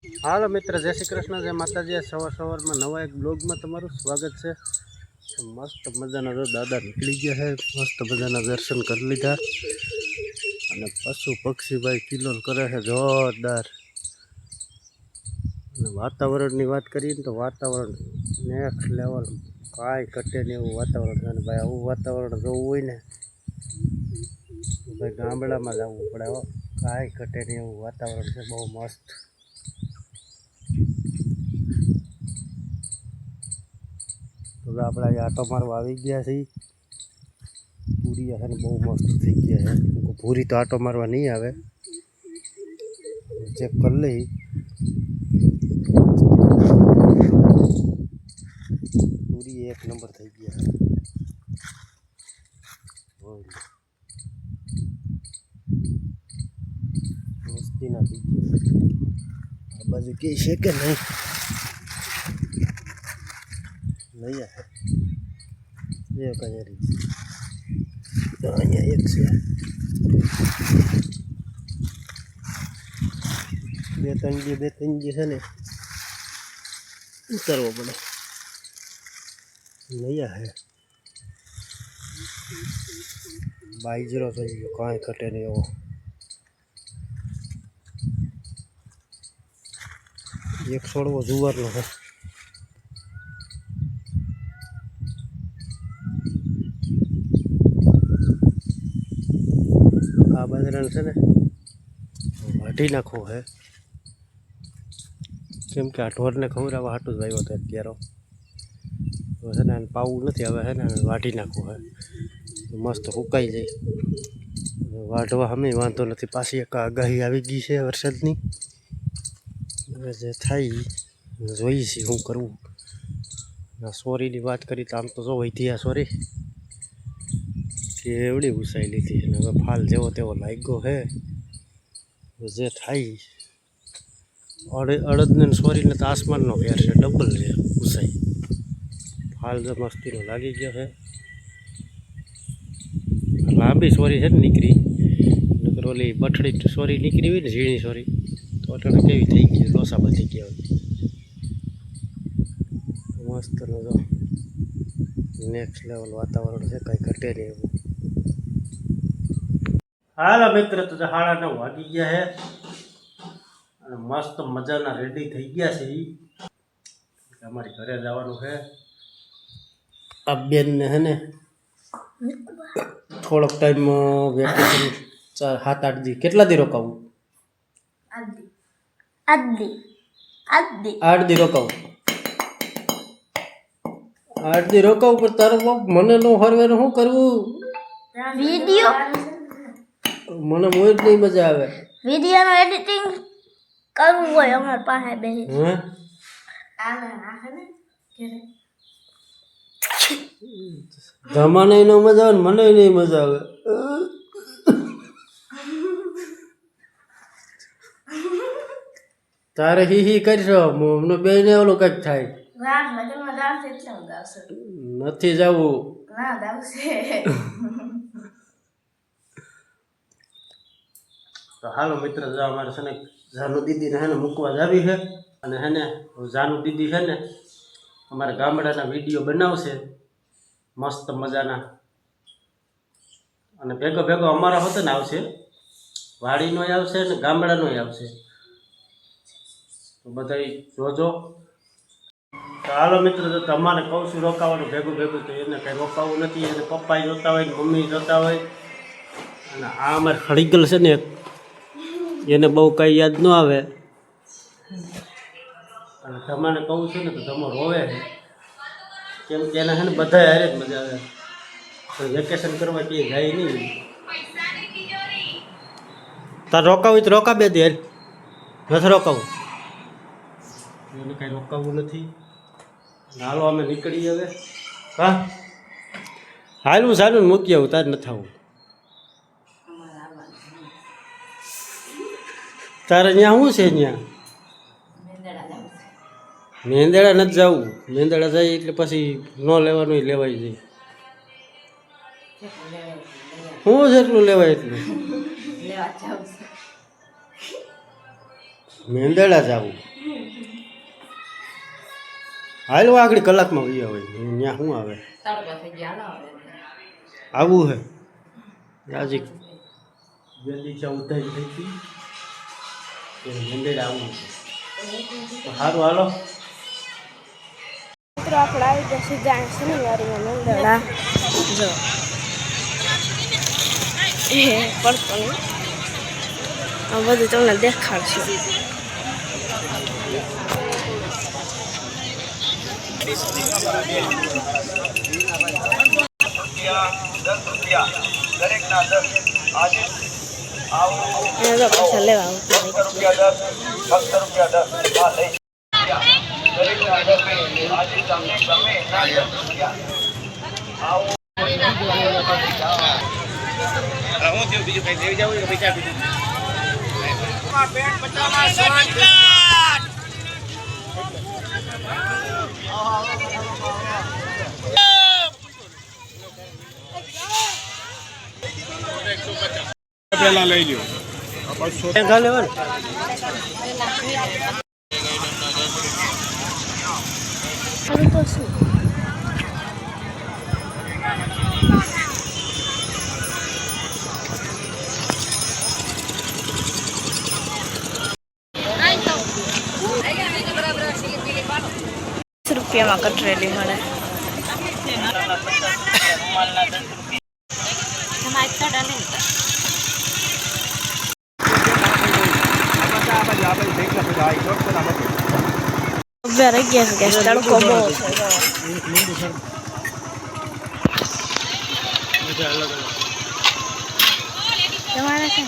હાલો મિત્ર, જય શ્રી કૃષ્ણ, જય માતાજી। સવારમાં નવા એક બ્લોગમાં તમારું સ્વાગત છે। મસ્ત મજાના જો દાદા નીકળી ગયા છે, મસ્ત મજાના દર્શન કરી લીધા અને પશુ પક્ષી ભાઈ કિલોલ કરે છે જોરદાર। અને વાતાવરણની વાત કરીએ ને તો વાતાવરણ નેક્સ્ટ લેવલ, કાંઈ ઘટે નહીં એવું વાતાવરણ છે। અને ભાઈ આવું વાતાવરણ જોવું હોય ને ભાઈ ગામડામાં જવું પડે, કાંઈ ઘટે નહીં એવું વાતાવરણ છે, બહુ મસ્ત। તો આપણે આજે આટો મારવા આવી ગયા છીએ। પૂરી છે ને બહુ મસ્ત થઈ ગયા છે। પૂરી તો આટો મારવા નહીં આવે, ચેક કરી લઈ। પૂરી એક નંબર થઈ ગયા છે, મસ્તીના થઈ ગયા છે। આ બાજુ કે છે કે નહીં લઈ આવે એક અહીંયા એક છે, બે ત્રણ છે ને ઉતારવો પડે, લઈ આવે બાઈજરો થઈ ગયો, કાંઈ ઘટે નહીં એવો। એક છોડવો જુવારનો છે, આ બાજરાને છે ને વાઢી નાખવો છે, કેમ કે આ ઢોરને ખવડાવવા હાટું જ આવ્યો હતો અત્યારે। તો છે ને પાવું નથી, હવે છે ને વાઢી નાખવું છે, મસ્ત સુકાઈ જાય। વાઢવા અમે વાંધો નથી, પાછી એક આગાહી આવી ગઈ છે વરસાદની, હવે જે થાય જોઈએ છીએ શું કરવું। સોરીની વાત કરી તો આમ તો જો વધી આ સોરી કે એવડી ઉસાઈ લીધી, અને હવે ફાલ જેવો તેવો લાગ્યો છે, જે થાય। અડદને સોરીને તો આસમાનનો ફેર છે, ડબલ છે ઉસાઈ। ફાલ જો મસ્તીનો લાગી ગયો છે, લાંબી સોરી છે ને નીકળી, નકર ઓલી બઠડી સોરી નીકળી હોય ને ઝીણી સોરી તો અટાણે કેવી થઈ ગઈ, લોસાબા થઈ ગયા હોય। મસ્ત જો નેક્સ્ટ લેવલ વાતાવરણ છે, કાંઈ ઘટે નહીં એવું। હાલો મિત્ર, તો 9:30 વાગી ગયા છે અને મસ્ત મજાના રેડી થઈ ગયા છે। અમારી ઘરે જવાનું છે। આ બેનને છે ને થોડોક ટાઈમ વેકેશન 7-8 દી, કેટલા દી રોકાવું? 8 દી રોકાવું, 8 દી રોકાવું, પણ તારો બાપ મને નો હરવે શું કરવું? વિડિયો મને મોજ નહીં મજા આવે, વિડિયો નો એડિટિંગ કરવું હોય અમાર પાસે બેહી હે જમાને નો મજા આવે ને મને નહીં મજા આવે। તારે હી કરશો, મને બે ને ઓલું કઈક થાય, નથી જવું। તો હાલો મિત્ર, જો અમારે છે ને જાનુ દીદીને હે ને મૂકવા જાવી છે, અને હે ને જાનુ દીદી છે ને અમારા ગામડાના વિડીયો બનાવશે મસ્ત મજાના, અને ભેગો ભેગો અમારા હોતે ને આવશે, વાડીનો આવશે ને ગામડાનો આવશે, તો બધા જોજો। તો હાલો મિત્ર, જો તમારે કહું છું રોકાવાનું ભેગું ભેગું, તો એને કંઈ રોકાવું નથી, એને પપ્પાએ જોતા હોય ને મમ્મી જોતા હોય, અને આ અમારે ખડીગલ છે ને એને બહુ કંઈ યાદ ન આવે, અને તમારે કહું છું ને તો તમે રોવે છે, કેમ કે એને છે ને બધા હારે જ મજા આવે, તો વેકેશન કરવા ક્યાંય જાય નહીં। તાર રોકાવું તો રોકા બે દે, નથી રોકાવું, એને કાંઈ રોકાવું નથી। હાલો અમે નીકળી હવે, હા હાલું ચાલું મૂકી આવું, તાર નથી આવું, તારે ત્યાં શું છે? ત્યાં મેંદડા નથી જવું, મેંદડા જાય એટલે પછી ન લેવાનું લેવાય જાય, શું છે એટલું લેવાય એટલું? મેંદડા જવું, હાલ આગળ કલાકમાં વહી આવે ત્યાં શું આવે આવું હે રાજી જલ્દી ચા ઉતારી થઈ હતી મંદિર આવું છે સારું હાલો મિત્રો આપણે આવી ગયા સીધા શનિવારીમાં મંદળા જો એ પડતો નહીં આ બધું તમને દેખાડશું પૈસા લેવા પેલા લઈ લ્યો લેવાનું તો શું રૂપિયામાં કટરેલી મળે ઉભા રહી ગયા છે કે તડકો બહુ છે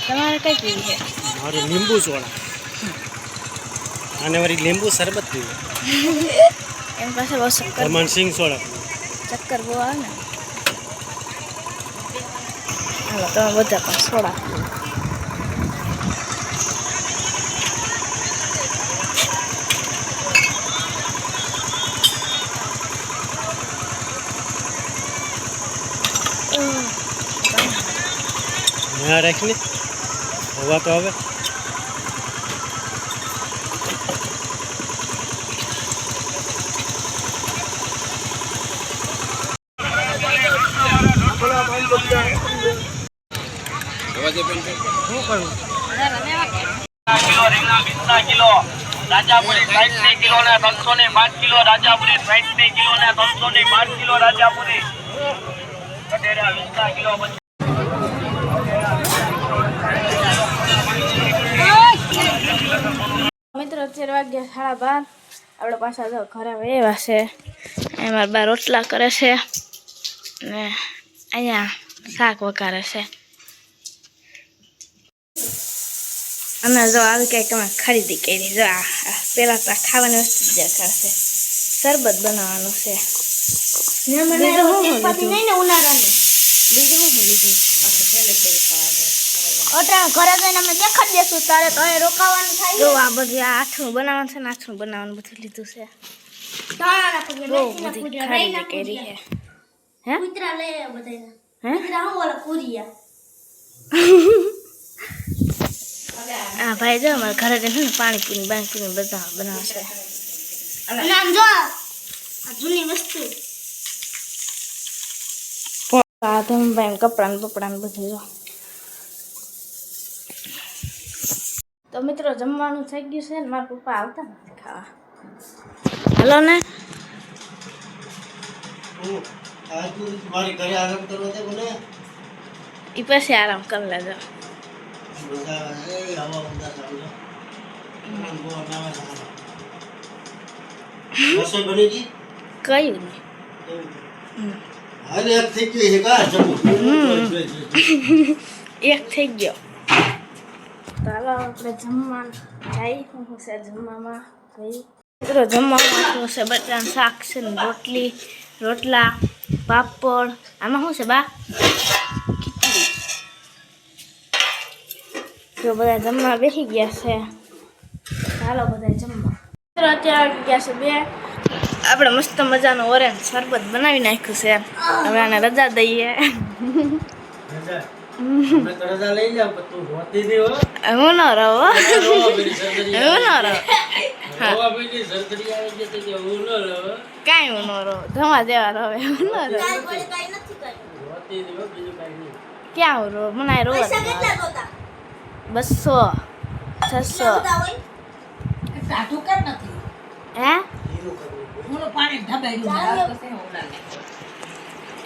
તમારે કઈ પીવી છે મારું લીંબુ સોડા અને વળી લીંબુ શરબત પીવું એમ પાસે બહુ શક્કર રમણ સિંહ સોડા ચક્કર બહુ આવે ને હાલો તમે બધા પણ સોડા यहाँ रखने होगा तो હવે કિલો રાજાપુરી 60 કિલો ને 305 કિલો રાજાપુરી 60 કિલો ને 305 કિલો રાજાપુરી કટેરા 20 કિલો મિત્રો 4 વાગ્યા 12:30 આપણે પાછા તો ઘરે આવ્યા છે અમારા બા રોટલા કરે છે ને અહીંયા શાક વઘારે છે અને જો આવી કંઈક અમે ખરીદી કરી જો પેલા તો ખાવાની વસ્તુ જ કરશે શરબત બનાવવાનું છે ઘરે જઈને અમે દેખાડી દેશું તારે તો રોકાવાનું થાય જો આ બધું આઠનું બનાવવાનું છે ને આઠનું બનાવવાનું બધું લીધું છે બહુ બધી ખરીદી કરી છે હે કૂતરા લે બધા હે કૂતરા હું ઓલા પૂરિયા આ ભાઈ જો અમારા ઘરે જઈને પાણીપુરી બધા બનાવશે અને આમ જો આ જૂની વસ્તુ આ ધમભાઈ કપડાં બધું જો તો મિત્રો જમવાનું થઈ ગયું છે ને મારા પપ્પા આવતા નથી ખાવા હાલો ને મારી ઘરે આરામ કરવા દે મને એ પછી આરામ કરી લેજો રસોઈ બની ગઈ કયું નહીં હાલે એક થઈ ગઈ છે કા જમવું એક થઈ ગયો તો હાલો આપણે જમવાનું જઈ શું છે જમવામાં જઈ મિત્રો જમવામાં શું છે બટાકાનું શાક છે ને રોટલા પાપડ આમાં શું છે બા ખીચડી જો બધા જમવા બેસી ગયા છે ચાલો બધા જમવા મિત્રો અત્યારે ગયા છે 2 આપણે મસ્ત મજાનું ઓરેન્જ શરબત બનાવી નાખ્યું છે હવે આને રજા દઈએ હું ન રહો હા કાંઈ હું ન રહો ધમા દેવા રહે હું ન રહો ક્યાં હું રહો મને આ રોવા 200 600 હે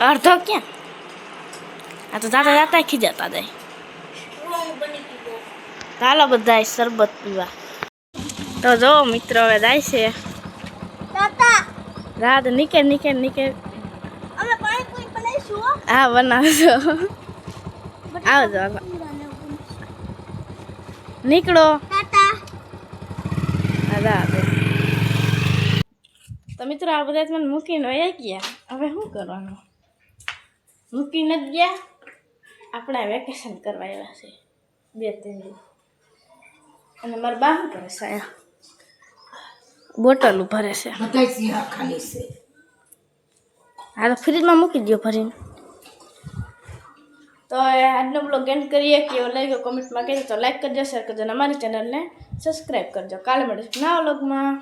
અડધો ક્યાં આ તો જાતા જાતા ખીજાતા જાય ચાલો બધા શરબત પીવા તો જો મિત્રો હવે જાય છે રાત નીકળ હા બનાવજો આવજો નીકળો રાત તો મિત્રો આ બધા મને મૂકીને વયા ગયા હવે શું કરવાનું મૂકીને જ ગયા આપણે વેકેશન કરવા આવ્યા છે 2-3 દિવસ અને મારા બા શું કરે છે અહીંયા બોટલ ભરે છે હા તો ફ્રીજમાં મૂકી દો ભરીને તો આજનો બ્લોગ એન્ડ કરીએ કેવો લાગ્યો કોમેન્ટમાં કહેજો તો લાઈક કરજો શેર કરજો અને અમારી ચેનલને સબસ્ક્રાઈબ કરજો કાલે મળીશું નવા બ્લોગમાં